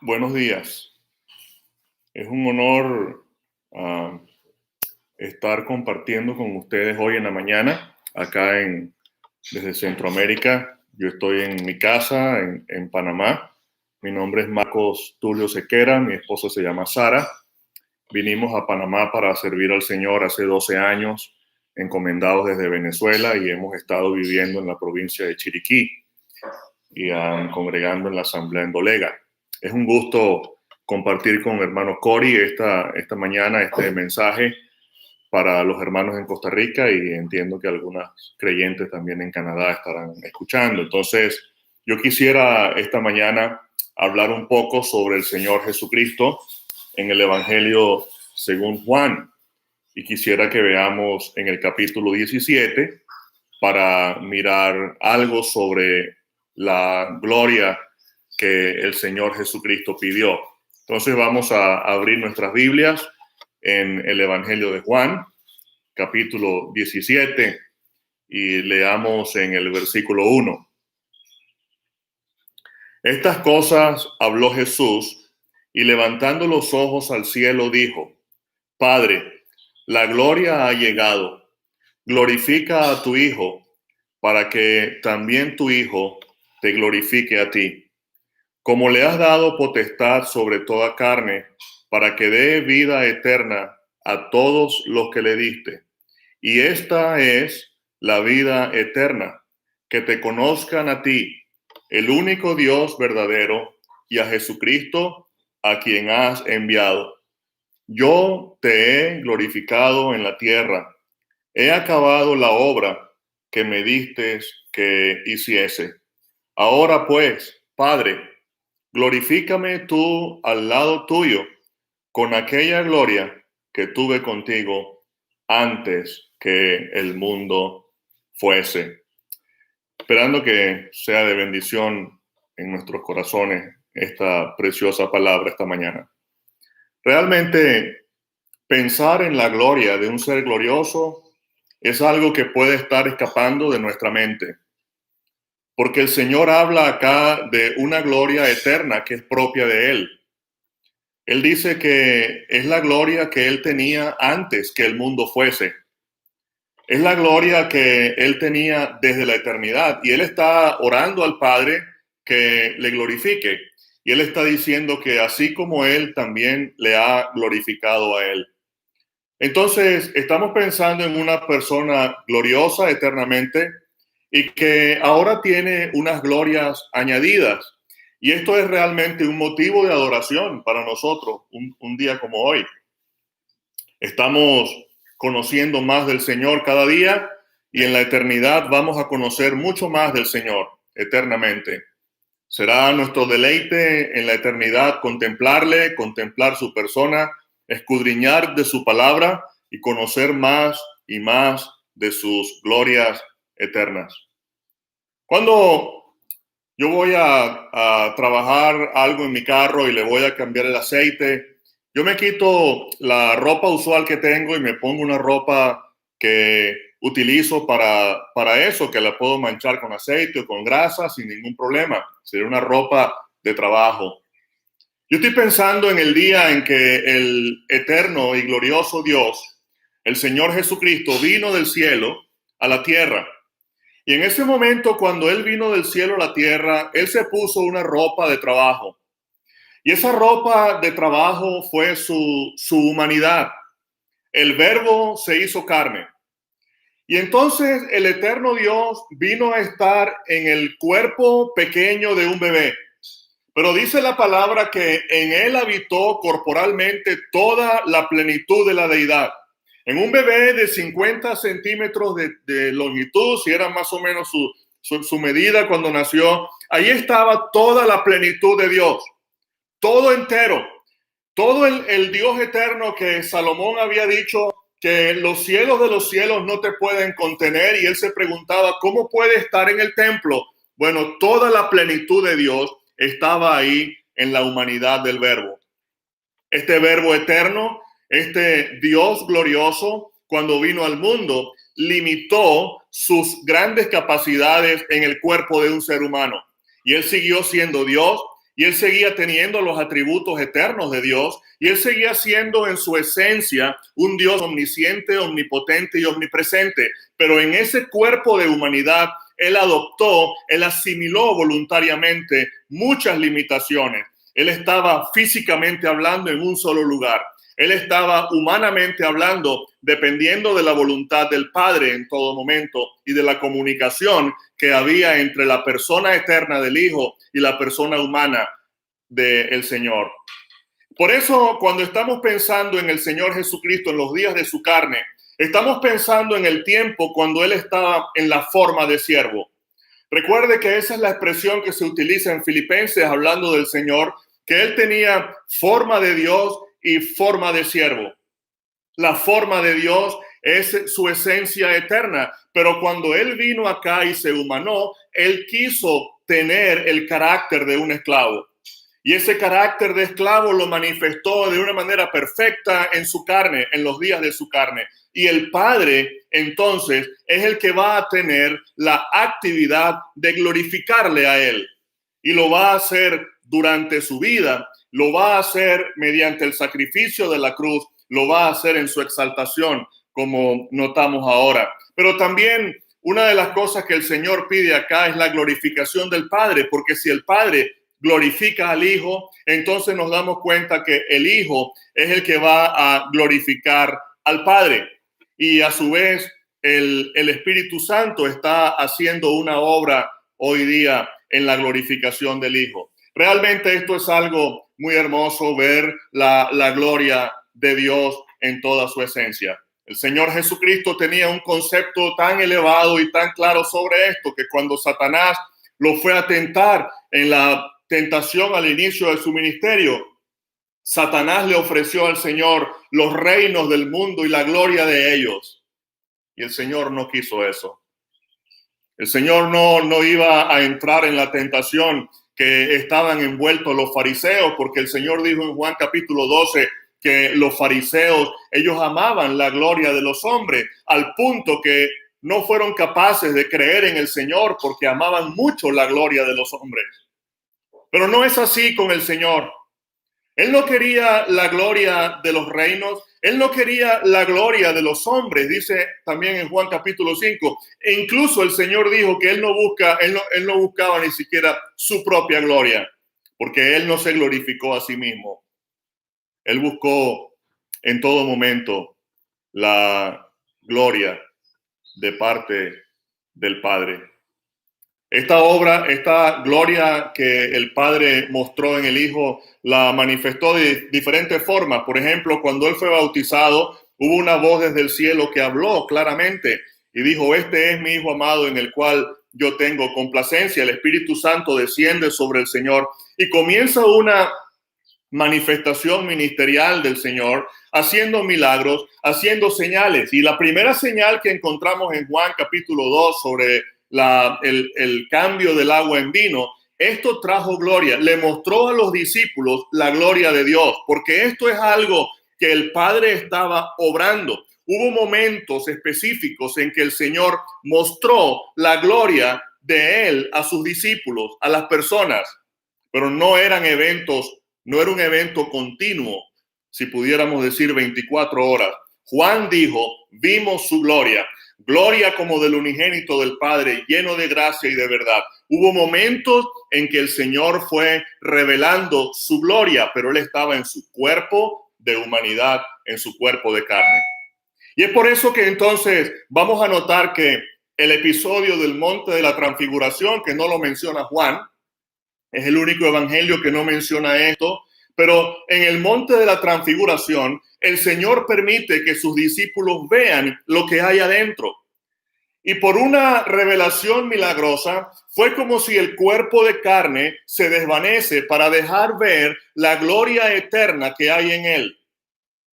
Buenos días. Es un honor ah, estar compartiendo con ustedes hoy en la mañana, desde Centroamérica. Yo estoy en mi casa en Panamá. Mi nombre es Marcos Tulio Sequera, mi esposa se llama Sara. Vinimos a Panamá para servir al Señor hace 12 años, encomendados desde Venezuela, y hemos estado viviendo en la provincia de Chiriquí y congregando en la asamblea en Dolega. Es un gusto compartir con hermano Cory esta mañana este mensaje para los hermanos en Costa Rica, y entiendo que algunas creyentes también en Canadá estarán escuchando. Entonces, yo quisiera esta mañana hablar un poco sobre el Señor Jesucristo en el Evangelio según Juan, y quisiera que veamos en el capítulo 17 para mirar algo sobre la gloria que el Señor Jesucristo pidió. Entonces vamos a abrir nuestras Biblias en el Evangelio de Juan, capítulo 17, y leamos en el versículo 1. Estas cosas habló Jesús, y levantando los ojos al cielo dijo: Padre, la gloria ha llegado. Glorifica a tu Hijo, para que también tu Hijo te glorifique a ti, como le has dado potestad sobre toda carne, para que dé vida eterna a todos los que le diste. Y esta es la vida eterna, que te conozcan a ti, el único Dios verdadero, y a Jesucristo, a quien has enviado. Yo te he glorificado en la tierra. He acabado la obra que me diste que hiciese. Ahora pues, Padre, glorifícame tú al lado tuyo con aquella gloria que tuve contigo antes que el mundo fuese. Esperando que sea de bendición en nuestros corazones esta preciosa palabra esta mañana. Realmente, pensar en la gloria de un ser glorioso es algo que puede estar escapando de nuestra mente, porque el Señor habla acá de una gloria eterna que es propia de Él. Él dice que es la gloria que Él tenía antes que el mundo fuese. Es la gloria que Él tenía desde la eternidad, y Él está orando al Padre que le glorifique. Y Él está diciendo que así como Él también le ha glorificado a Él. Entonces, estamos pensando en una persona gloriosa eternamente y que ahora tiene unas glorias añadidas. Y esto es realmente un motivo de adoración para nosotros, un día como hoy. Estamos conociendo más del Señor cada día, y en la eternidad vamos a conocer mucho más del Señor eternamente. Será nuestro deleite en la eternidad contemplarle, contemplar su persona, escudriñar de su palabra y conocer más y más de sus glorias eternas. Cuando yo voy a trabajar algo en mi carro y le voy a cambiar el aceite, yo me quito la ropa usual que tengo y me pongo una ropa que utilizo para eso, que la puedo manchar con aceite o con grasa sin ningún problema. Sería una ropa de trabajo. Yo estoy pensando en el día en que el eterno y glorioso Dios, el Señor Jesucristo, vino del cielo a la tierra. Y en ese momento, cuando Él vino del cielo a la tierra, Él se puso una ropa de trabajo. Y esa ropa de trabajo fue su humanidad. El Verbo se hizo carne. Y entonces el eterno Dios vino a estar en el cuerpo pequeño de un bebé. Pero dice la palabra que en Él habitó corporalmente toda la plenitud de la deidad. En un bebé de 50 centímetros de longitud, si era más o menos su medida cuando nació, ahí estaba toda la plenitud de Dios, todo entero, todo el Dios eterno que Salomón había dicho que los cielos de los cielos no te pueden contener, y él se preguntaba, ¿cómo puede estar en el templo? Bueno, toda la plenitud de Dios estaba ahí en la humanidad del Verbo. Este Verbo eterno, este Dios glorioso, cuando vino al mundo, limitó sus grandes capacidades en el cuerpo de un ser humano. Y Él siguió siendo Dios, y él seguía teniendo los atributos eternos de Dios, y él seguía siendo en su esencia un Dios omnisciente, omnipotente y omnipresente. Pero en ese cuerpo de humanidad, él asimiló voluntariamente muchas limitaciones. Él estaba físicamente hablando en un solo lugar. Él estaba humanamente hablando dependiendo de la voluntad del Padre en todo momento y de la comunicación que había entre la persona eterna del Hijo y la persona humana del Señor. Por eso, cuando estamos pensando en el Señor Jesucristo en los días de su carne, estamos pensando en el tiempo cuando Él estaba en la forma de siervo. Recuerde que esa es la expresión que se utiliza en Filipenses hablando del Señor, que Él tenía forma de Dios y forma de siervo. La forma de Dios es su esencia eterna, pero cuando Él vino acá y se humanó, Él quiso tener el carácter de un esclavo. Y ese carácter de esclavo lo manifestó de una manera perfecta en su carne, en los días de su carne. Y el Padre, entonces, es el que va a tener la actividad de glorificarle a Él. Y lo va a hacer durante su vida, lo va a hacer mediante el sacrificio de la cruz, lo va a hacer en su exaltación, como notamos ahora. Pero también una de las cosas que el Señor pide acá es la glorificación del Padre, porque si el Padre glorifica al Hijo, entonces nos damos cuenta que el Hijo es el que va a glorificar al Padre. Y a su vez, el Espíritu Santo está haciendo una obra hoy día en la glorificación del Hijo. Realmente esto es algo muy hermoso, ver la gloria de Dios en toda su esencia. El Señor Jesucristo tenía un concepto tan elevado y tan claro sobre esto que cuando Satanás lo fue a tentar en la tentación al inicio de su ministerio, Satanás le ofreció al Señor los reinos del mundo y la gloria de ellos. Y el Señor no quiso eso. El Señor no iba a entrar en la tentación que estaban envueltos los fariseos, porque el Señor dijo en Juan capítulo 12 que los fariseos, ellos amaban la gloria de los hombres, al punto que no fueron capaces de creer en el Señor porque amaban mucho la gloria de los hombres. Pero no es así con el Señor. Él no quería la gloria de los reinos, Él no quería la gloria de los hombres, dice también en Juan capítulo 5. E incluso el Señor dijo que Él no buscaba ni siquiera su propia gloria, porque Él no se glorificó a sí mismo. Él buscó en todo momento la gloria de parte del Padre. Esta obra, esta gloria que el Padre mostró en el Hijo, la manifestó de diferentes formas. Por ejemplo, cuando Él fue bautizado, hubo una voz desde el cielo que habló claramente y dijo: este es mi Hijo amado en el cual yo tengo complacencia. El Espíritu Santo desciende sobre el Señor y comienza una manifestación ministerial del Señor, haciendo milagros, haciendo señales. Y la primera señal que encontramos en Juan capítulo 2 sobre el cambio del agua en vino, esto trajo gloria, le mostró a los discípulos la gloria de Dios, porque esto es algo que el Padre estaba obrando. Hubo momentos específicos en que el Señor mostró la gloria de Él a sus discípulos, a las personas, pero no era un evento continuo, si pudiéramos decir 24 horas. Juan dijo: vimos su gloria, gloria como del unigénito del Padre, lleno de gracia y de verdad. Hubo momentos en que el Señor fue revelando su gloria, pero Él estaba en su cuerpo de humanidad, en su cuerpo de carne. Y es por eso que entonces vamos a notar que el episodio del Monte de la Transfiguración, que no lo menciona Juan, es el único evangelio que no menciona esto, pero en el Monte de la Transfiguración, el Señor permite que sus discípulos vean lo que hay adentro. Y por una revelación milagrosa, fue como si el cuerpo de carne se desvanece para dejar ver la gloria eterna que hay en él.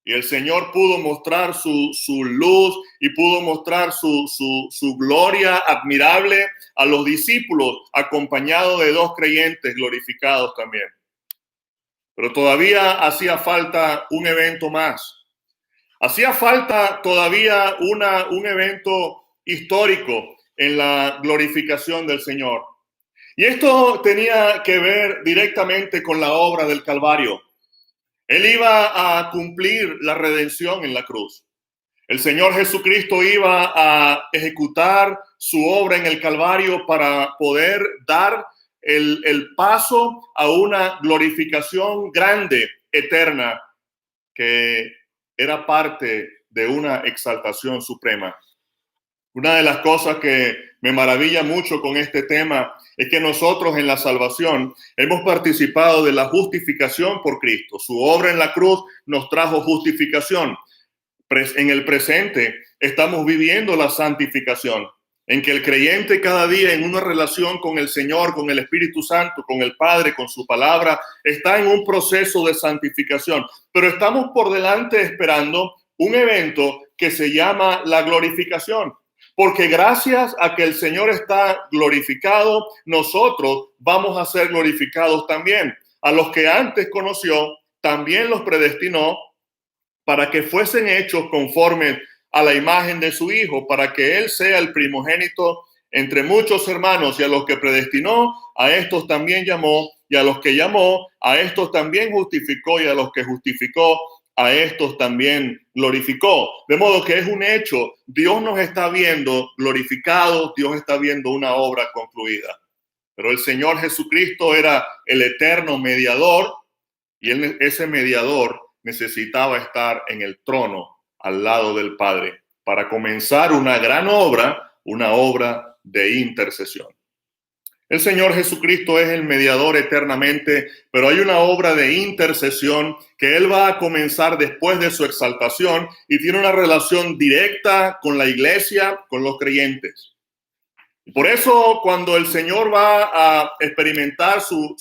Y el Señor pudo mostrar su luz y pudo mostrar su gloria admirable a los discípulos, acompañado de 2 creyentes glorificados también. Pero todavía hacía falta un evento más. Hacía falta todavía un evento histórico en la glorificación del Señor. Y esto tenía que ver directamente con la obra del Calvario. Él iba a cumplir la redención en la cruz. El Señor Jesucristo iba a ejecutar su obra en el Calvario para poder dar el paso a una glorificación grande, eterna, que era parte de una exaltación suprema. Una de las cosas que me maravilla mucho con este tema es que nosotros en la salvación hemos participado de la justificación por Cristo. Su obra en la cruz nos trajo justificación. En el presente estamos viviendo la santificación, en que el creyente cada día en una relación con el Señor, con el Espíritu Santo, con el Padre, con su palabra, está en un proceso de santificación. Pero estamos por delante esperando un evento que se llama la glorificación. Porque gracias a que el Señor está glorificado, nosotros vamos a ser glorificados también. A los que antes conoció, también los predestinó para que fuesen hechos conforme a la imagen de su Hijo, para que Él sea el primogénito entre muchos hermanos, y a los que predestinó, a estos también llamó, y a los que llamó, a estos también justificó, y a los que justificó, a estos también glorificó. De modo que es un hecho, Dios nos está viendo glorificados, Dios está viendo una obra concluida. Pero el Señor Jesucristo era el eterno mediador, y ese mediador necesitaba estar en el trono al lado del Padre para comenzar una gran obra, una obra de intercesión. El Señor Jesucristo es el mediador eternamente, pero hay una obra de intercesión que Él va a comenzar después de su exaltación y tiene una relación directa con la iglesia, con los creyentes. Y por eso cuando el Señor va a experimentar su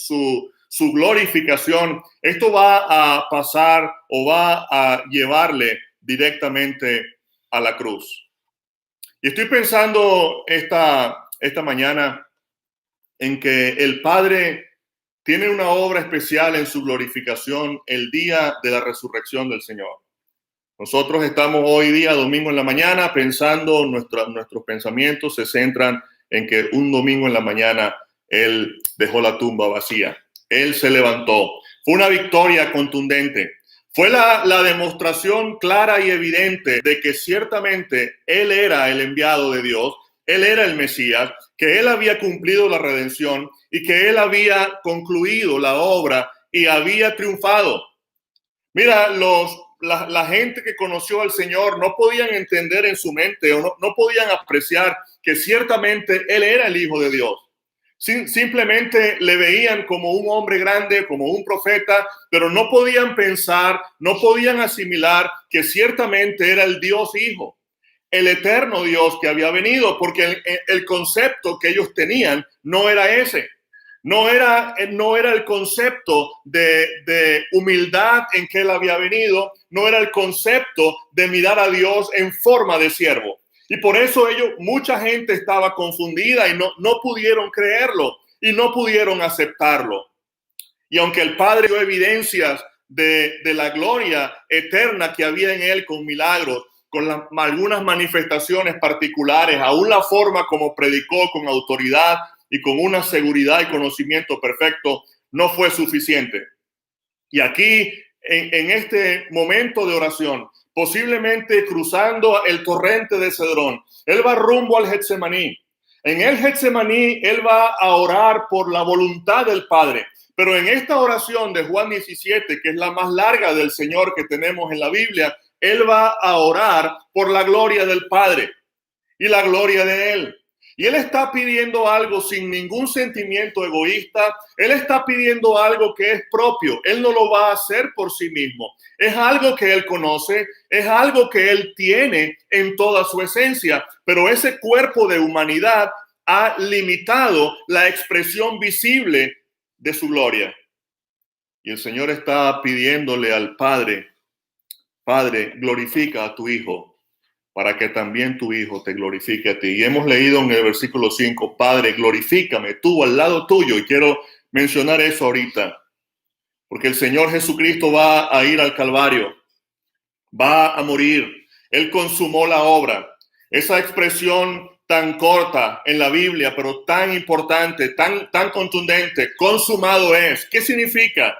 glorificación, esto va a pasar o va a llevarle directamente a la cruz. Y estoy pensando esta mañana en que el Padre tiene una obra especial en su glorificación el día de la resurrección del Señor. Nosotros estamos hoy día, domingo en la mañana, pensando, nuestros pensamientos se centran en que un domingo en la mañana Él dejó la tumba vacía. Él se levantó. Fue una victoria contundente. Fue la demostración clara y evidente de que ciertamente Él era el enviado de Dios, Él era el Mesías, que Él había cumplido la redención y que Él había concluido la obra y había triunfado. Mira, la gente que conoció al Señor no podían entender en su mente o no podían apreciar que ciertamente Él era el Hijo de Dios. Simplemente le veían como un hombre grande, como un profeta, pero no podían pensar, no podían asimilar que ciertamente era el Dios Hijo, el eterno Dios que había venido, porque el concepto que ellos tenían no era ese. No era el concepto de humildad en que Él había venido, no era el concepto de mirar a Dios en forma de siervo. Y por eso mucha gente estaba confundida y no pudieron creerlo y no pudieron aceptarlo. Y aunque el Padre dio evidencias de la gloria eterna que había en Él con milagros, con algunas manifestaciones particulares, aún la forma como predicó con autoridad y con una seguridad y conocimiento perfecto, no fue suficiente. Y aquí, en este momento de oración, posiblemente cruzando el torrente de Cedrón, Él va rumbo al Getsemaní. En el Getsemaní, Él va a orar por la voluntad del Padre. Pero en esta oración de Juan 17, que es la más larga del Señor que tenemos en la Biblia, Él va a orar por la gloria del Padre y la gloria de Él. Y Él está pidiendo algo sin ningún sentimiento egoísta. Él está pidiendo algo que es propio. Él no lo va a hacer por sí mismo. Es algo que Él conoce, es algo que Él tiene en toda su esencia. Pero ese cuerpo de humanidad ha limitado la expresión visible de su gloria. Y el Señor está pidiéndole al Padre: Padre, glorifica a tu Hijo, para que también tu Hijo te glorifique a ti. Y hemos leído en el versículo 5, Padre, glorifícame tú al lado tuyo. Y quiero mencionar eso ahorita, porque el Señor Jesucristo va a ir al Calvario, va a morir. Él consumó la obra. Esa expresión tan corta en la Biblia, pero tan importante, tan contundente. Consumado es. ¿Qué significa?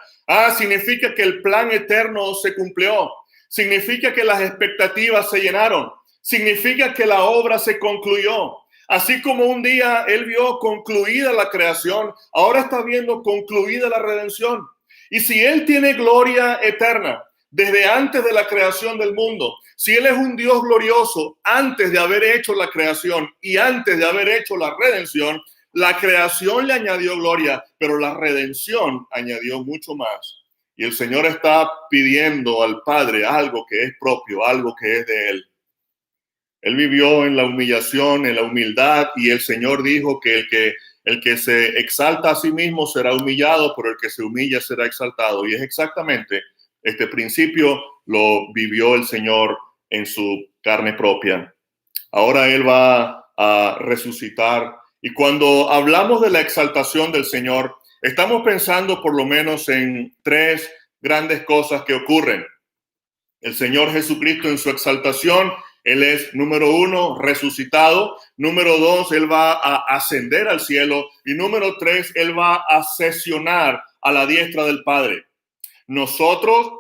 Significa que el plan eterno se cumplió. Significa que las expectativas se llenaron. Significa que la obra se concluyó. Así como un día él vio concluida la creación, ahora está viendo concluida la redención. Y si él tiene gloria eterna desde antes de la creación del mundo, si él es un Dios glorioso antes de haber hecho la creación y antes de haber hecho la redención, la creación le añadió gloria, pero la redención añadió mucho más. Y el Señor está pidiendo al Padre algo que es propio, algo que es de él. Él vivió en la humillación, en la humildad, y el Señor dijo que el que se exalta a sí mismo será humillado, pero el que se humilla será exaltado. Y es exactamente este principio lo vivió el Señor en su carne propia. Ahora Él va a resucitar. Y cuando hablamos de la exaltación del Señor, estamos pensando por lo menos en tres grandes cosas que ocurren. El Señor Jesucristo en su exaltación, Él es, número uno, resucitado. Número dos, Él va a ascender al cielo. Y número tres, Él va a sesionar a la diestra del Padre. Nosotros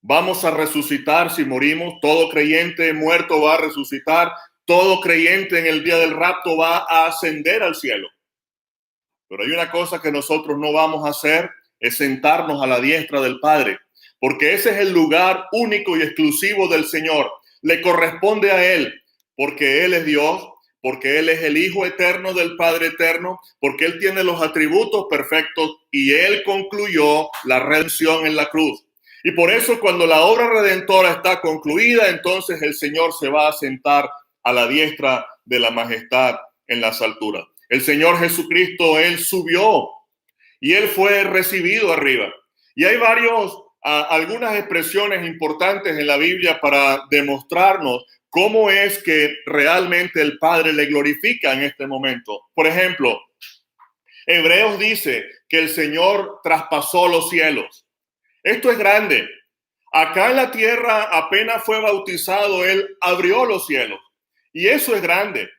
vamos a resucitar si morimos. Todo creyente muerto va a resucitar. Todo creyente en el día del rapto va a ascender al cielo. Pero hay una cosa que nosotros no vamos a hacer, es sentarnos a la diestra del Padre. Porque ese es el lugar único y exclusivo del Señor. Le corresponde a Él, porque Él es Dios, porque Él es el Hijo eterno del Padre eterno, porque Él tiene los atributos perfectos y Él concluyó la redención en la cruz. Y por eso cuando la obra redentora está concluida, entonces el Señor se va a sentar a la diestra de la majestad en las alturas. El Señor Jesucristo, Él subió y Él fue recibido arriba. Y hay algunas expresiones importantes en la Biblia para demostrarnos cómo es que realmente el Padre le glorifica en este momento. Por ejemplo, Hebreos dice que el Señor traspasó los cielos. Esto es grande. Acá en la tierra apenas fue bautizado, Él abrió los cielos. Y eso es grande.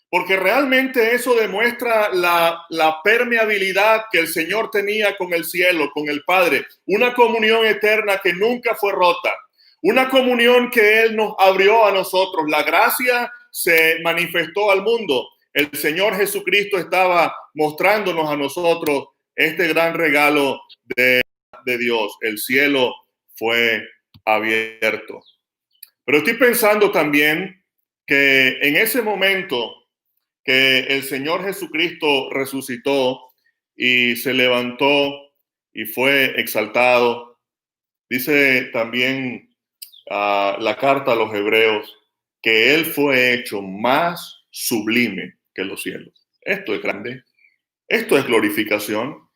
Porque realmente eso demuestra la permeabilidad que el Señor tenía con el cielo, con el Padre. Una comunión eterna que nunca fue rota. Una comunión que Él nos abrió a nosotros. La gracia se manifestó al mundo. El Señor Jesucristo estaba mostrándonos a nosotros este gran regalo de Dios. El cielo fue abierto. Pero estoy pensando también que en ese momento que el Señor Jesucristo resucitó y se levantó y fue exaltado. Dice también la carta a los Hebreos que Él fue hecho más sublime que los cielos. Esto es grande. Esto es glorificación.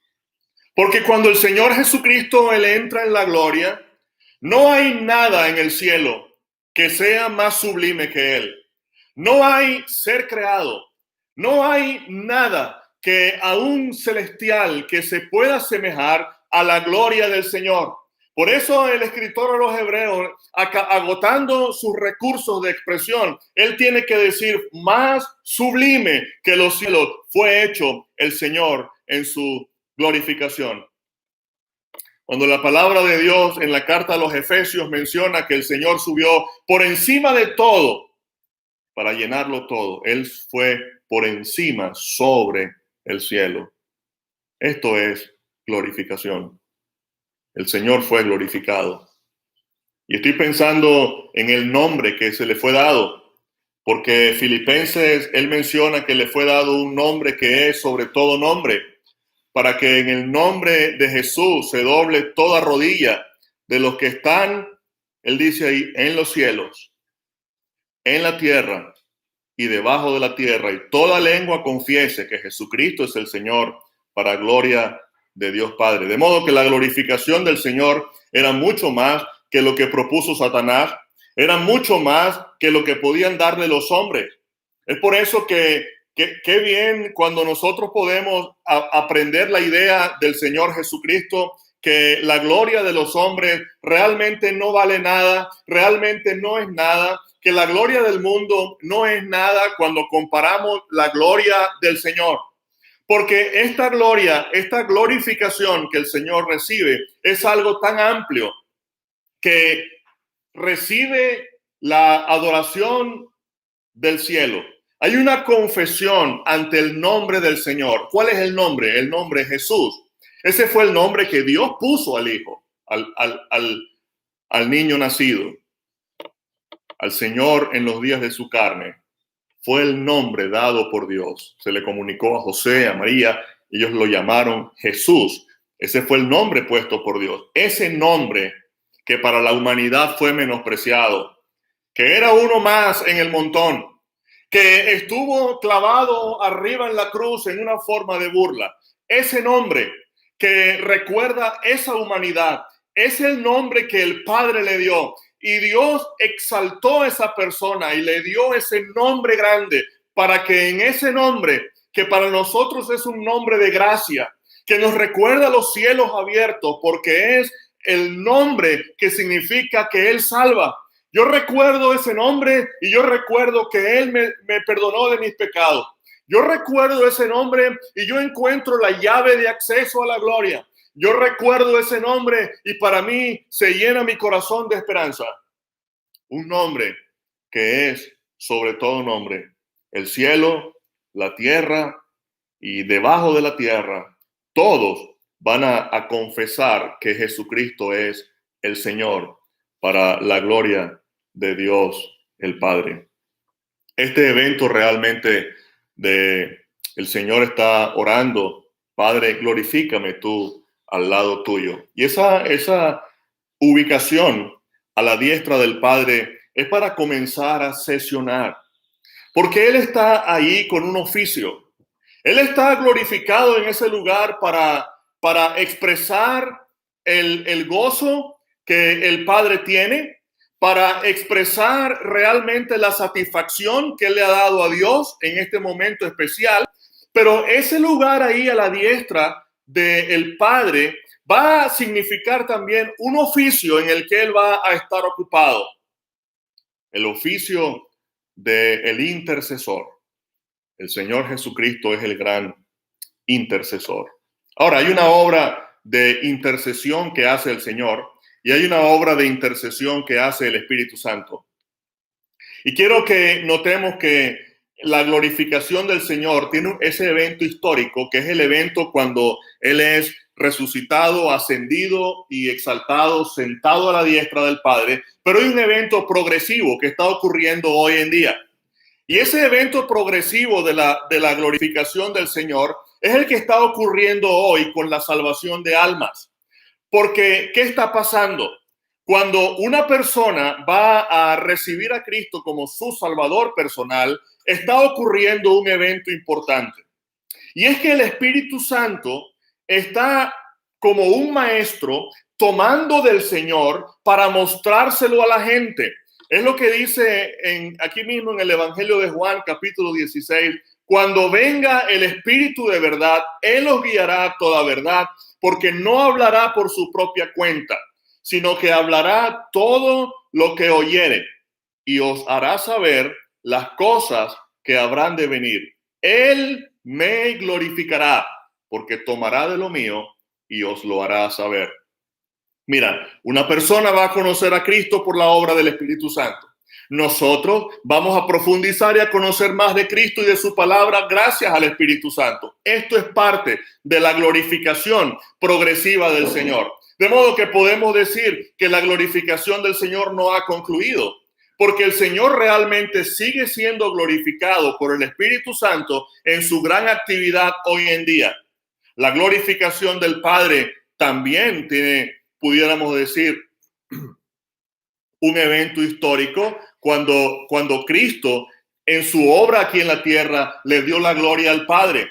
Porque cuando el Señor Jesucristo, Él entra en la gloria, no hay nada en el cielo que sea más sublime que Él. No hay ser creado. No hay nada que a un celestial que se pueda asemejar a la gloria del Señor. Por eso el escritor a los Hebreos, agotando sus recursos de expresión, él tiene que decir, más sublime que los cielos fue hecho el Señor en su glorificación. Cuando la palabra de Dios en la carta a los Efesios menciona que el Señor subió por encima de todo para llenarlo todo, Él fue por encima, sobre el cielo. Esto es glorificación. El Señor fue glorificado. Y estoy pensando en el nombre que se le fue dado, porque Filipenses, él menciona que le fue dado un nombre que es sobre todo nombre, para que en el nombre de Jesús se doble toda rodilla de los que están, él dice ahí, en los cielos, en la tierra y debajo de la tierra, y toda lengua confiese que Jesucristo es el Señor, para gloria de Dios Padre. De modo que la glorificación del Señor era mucho más que lo que propuso Satanás, era mucho más que lo que podían darle los hombres. Es por eso que qué bien cuando nosotros podemos aprender la idea del Señor Jesucristo, que la gloria de los hombres realmente no vale nada, realmente no es nada, que la gloria del mundo no es nada cuando comparamos la gloria del Señor. Porque esta gloria, esta glorificación que el Señor recibe es algo tan amplio que recibe la adoración del cielo. Hay una confesión ante el nombre del Señor. ¿Cuál es el nombre? El nombre es Jesús. Ese fue el nombre que Dios puso al hijo, al niño nacido, al Señor en los días de su carne. Fue el nombre dado por Dios. Se le comunicó a José, a María, ellos lo llamaron Jesús. Ese fue el nombre puesto por Dios. Ese nombre que para la humanidad fue menospreciado, que era uno más en el montón, que estuvo clavado arriba en la cruz en una forma de burla. Ese nombre que recuerda esa humanidad es el nombre que el Padre le dio. Y Dios exaltó a esa persona y le dio ese nombre grande para que en ese nombre, que para nosotros es un nombre de gracia, que nos recuerda los cielos abiertos, porque es el nombre que significa que Él salva. Yo recuerdo ese nombre y yo recuerdo que Él me perdonó de mis pecados. Yo recuerdo ese nombre y yo encuentro la llave de acceso a la gloria. Yo recuerdo ese nombre y para mí se llena mi corazón de esperanza. Un nombre que es sobre todo nombre. El cielo, la tierra y debajo de la tierra, todos van a confesar que Jesucristo es el Señor para la gloria de Dios el Padre. Este evento realmente el Señor está orando, Padre, glorifícame tú al lado tuyo. Y esa ubicación a la diestra del Padre es para comenzar a sesionar, porque Él está ahí con un oficio. Él está glorificado en ese lugar para expresar el gozo que el Padre tiene, para expresar realmente la satisfacción que Él le ha dado a Dios en este momento especial. Pero ese lugar ahí a la diestra del Padre va a significar también un oficio en el que Él va a estar ocupado. El oficio del intercesor. El Señor Jesucristo es el gran intercesor. Ahora, hay una obra de intercesión que hace el Señor y hay una obra de intercesión que hace el Espíritu Santo. Y quiero que notemos que la glorificación del Señor tiene ese evento histórico, que es el evento cuando Él es resucitado, ascendido y exaltado, sentado a la diestra del Padre, pero hay un evento progresivo que está ocurriendo hoy en día. Y ese evento progresivo de la glorificación del Señor es el que está ocurriendo hoy con la salvación de almas. Porque, ¿qué está pasando? Cuando una persona va a recibir a Cristo como su Salvador personal, está ocurriendo un evento importante. Y es que el Espíritu Santo está como un maestro tomando del Señor para mostrárselo a la gente. Es lo que dice aquí mismo en el Evangelio de Juan, capítulo 16. Cuando venga el Espíritu de verdad, Él os guiará a toda verdad, porque no hablará por su propia cuenta, sino que hablará todo lo que oyere y os hará saber las cosas que habrán de venir. Él me glorificará, porque tomará de lo mío y os lo hará saber. Mira, una persona va a conocer a Cristo por la obra del Espíritu Santo. Nosotros vamos a profundizar y a conocer más de Cristo y de su palabra gracias al Espíritu Santo. Esto es parte de la glorificación progresiva del Señor. De modo que podemos decir que la glorificación del Señor no ha concluido, porque el Señor realmente sigue siendo glorificado por el Espíritu Santo en su gran actividad hoy en día. La glorificación del Padre también tiene, pudiéramos decir, un evento histórico cuando Cristo en su obra aquí en la tierra le dio la gloria al Padre.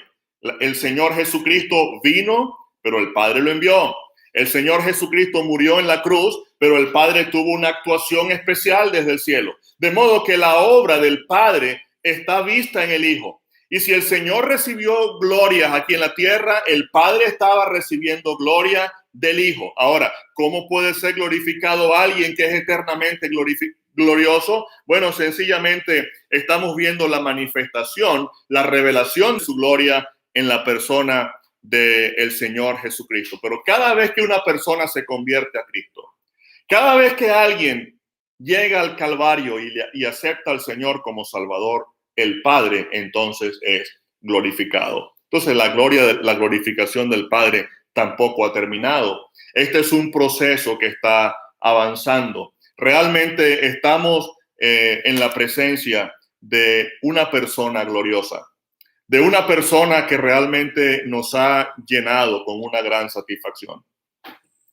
El Señor Jesucristo vino, pero el Padre lo envió. El Señor Jesucristo murió en la cruz, pero el Padre tuvo una actuación especial desde el cielo. De modo que la obra del Padre está vista en el Hijo. Y si el Señor recibió glorias aquí en la tierra, el Padre estaba recibiendo gloria del Hijo. Ahora, ¿cómo puede ser glorificado alguien que es eternamente glorioso? Bueno, sencillamente estamos viendo la manifestación, la revelación de su gloria en la persona del Señor Jesucristo. Pero cada vez que una persona se convierte a Cristo, cada vez que alguien llega al Calvario y acepta al Señor como Salvador, el Padre entonces es glorificado. Entonces la glorificación del Padre tampoco ha terminado. Este es un proceso que está avanzando. Realmente estamos en la presencia de una persona gloriosa, de una persona que realmente nos ha llenado con una gran satisfacción.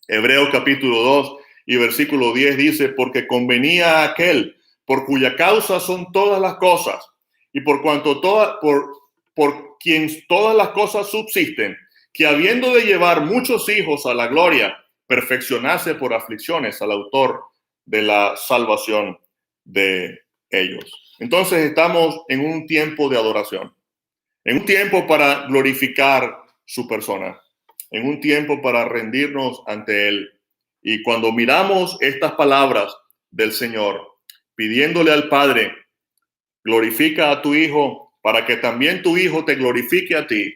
Hebreos capítulo 2 y versículo 10 dice, porque convenía a aquel por cuya causa son todas las cosas y por cuanto por quien todas las cosas subsisten, que habiendo de llevar muchos hijos a la gloria, perfeccionase por aflicciones al autor de la salvación de ellos. Entonces estamos en un tiempo de adoración, en un tiempo para glorificar su persona, en un tiempo para rendirnos ante Él. Y cuando miramos estas palabras del Señor, pidiéndole al Padre, glorifica a tu Hijo para que también tu Hijo te glorifique a ti.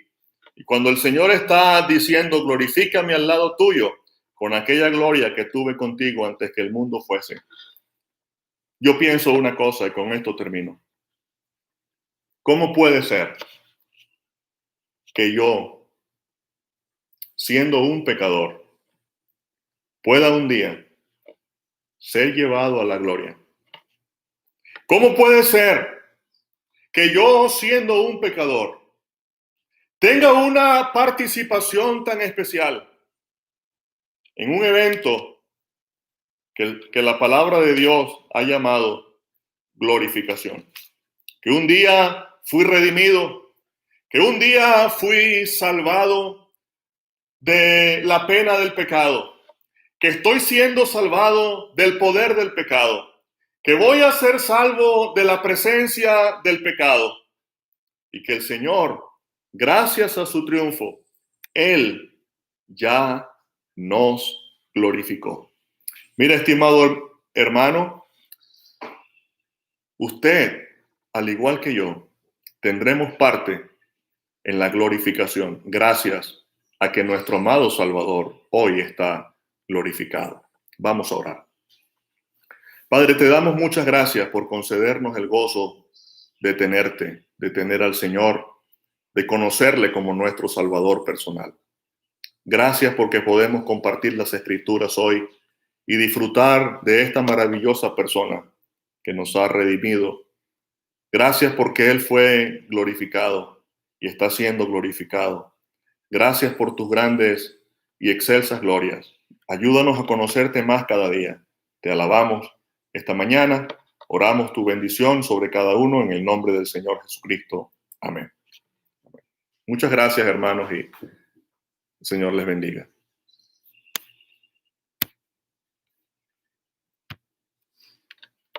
Y cuando el Señor está diciendo, glorifícame al lado tuyo, con aquella gloria que tuve contigo antes que el mundo fuese. Yo pienso una cosa y con esto termino. ¿Cómo puede ser que yo, siendo un pecador, pueda un día ser llevado a la gloria? ¿Cómo puede ser que yo, siendo un pecador, tenga una participación tan especial en un evento que la palabra de Dios ha llamado glorificación? Que un día fui redimido, que un día fui salvado de la pena del pecado, que estoy siendo salvado del poder del pecado, que voy a ser salvo de la presencia del pecado y que el Señor, gracias a su triunfo, Él ya nos glorificó. Mira, estimado hermano, usted, al igual que yo, tendremos parte en la glorificación gracias a que nuestro amado Salvador hoy está glorificado. Vamos a orar. Padre, te damos muchas gracias por concedernos el gozo de tenerte, de tener al Señor, de conocerle como nuestro Salvador personal. Gracias porque podemos compartir las Escrituras hoy y disfrutar de esta maravillosa persona que nos ha redimido. Gracias porque Él fue glorificado y está siendo glorificado. Gracias por tus grandes y excelsas glorias. Ayúdanos a conocerte más cada día. Te alabamos esta mañana. Oramos tu bendición sobre cada uno en el nombre del Señor Jesucristo. Amén. Muchas gracias, hermanos, y el Señor les bendiga.